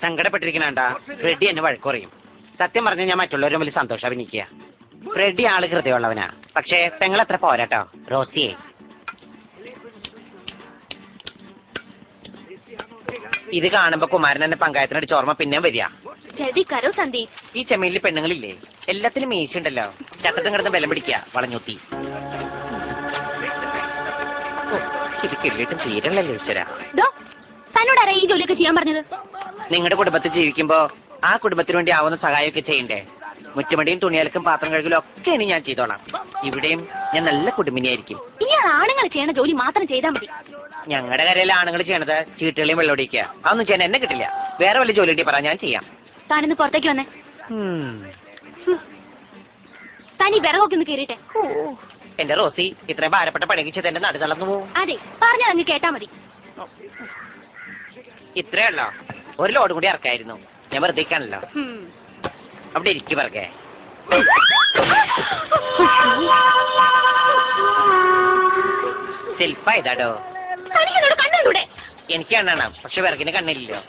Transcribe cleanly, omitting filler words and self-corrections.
സങ്കടപ്പെട്ടിരിക്കണ Freddy എന്നെ വഴക്കുറയും. സത്യം പറഞ്ഞ ഞാൻ മറ്റുള്ളവരും വലിയ സന്തോഷം അഭിനയിക്കുക. ഫ്രെഡി ആള് ഹൃദയമുള്ളവനാ, പക്ഷേ പെങ്ങളത്ര പോരാട്ടോ റോസിയെ. ഇത് കാണുമ്പോ കുമാരൻ എന്നെ പങ്കായത്തിനടിച്ച് ഓർമ്മ പിന്നെയും വരിക. ഈ ചെമ്മീനിൽ പെണ്ണുങ്ങളില്ലേ, എല്ലാത്തിനും മീശുണ്ടല്ലോ. ചക്കത്തും കിടന്ന് ബലം പിടിക്കുക വളഞ്ഞൂത്തി. ഇത് കിള്ളിയിട്ടും തീരല്ലോ ഈശ്വര. ഈ ജോലിയൊക്കെ ചെയ്യാൻ പറഞ്ഞത്? നിങ്ങളുടെ കുടുംബത്തിൽ ജീവിക്കുമ്പോ ആ കുടുംബത്തിന് വേണ്ടി ആവുന്ന സഹായമൊക്കെ ചെയ്യണ്ടേ? മുറ്റുമടിയും തുണിയലക്കും പാത്രം കഴുകലും ഒക്കെ ഇനി ഞാൻ ചെയ്തോളാം. ഇവിടെയും ഞാൻ നല്ല കുടുംബിനിയായിരിക്കും. ഇയാൾ ആണുങ്ങൾ ചെയ്യണ ജോലി മാത്രം ചെയ്താൽ മതി. ഞങ്ങളുടെ കരയിലെ ആണുങ്ങൾ ചെയ്യണത് ചീട്ടുകളെയും വെള്ളമൊടിക്കുക. അതൊന്നും ചെയ്യാൻ എന്നെ കിട്ടില്ല. വേറെ വല്ല ജോലി കിട്ടി പറ, ഞാൻ ചെയ്യാം. താനിന്ന് പുറത്തേക്ക് വന്നേ. താൻ ഈ വിറകൊക്കെ ഒന്ന് കയറിട്ടെ. എന്റെ റോസി, ഇത്രയും ഭാരപ്പെട്ട പണിക്ക് ചെയ്ത് എന്റെ നടു തളർന്നു പോവും. അതെ, പറഞ്ഞാൽ അങ്ങ് കേട്ടാ മതി. ഇത്രയല്ലോ, ഒരു ലോഡ് കൂടി ഇറക്കായിരുന്നു. ഞാൻ വെറുതെ ഇരിക്കാണല്ലോ. അവിടെ ഇരിക്കു പറക്കെ. ശില്പ ഇതാടോ. എനിക്ക് കണ്ണാണ്, പക്ഷെ വിറകിന് കണ്ണില്ലല്ലോ.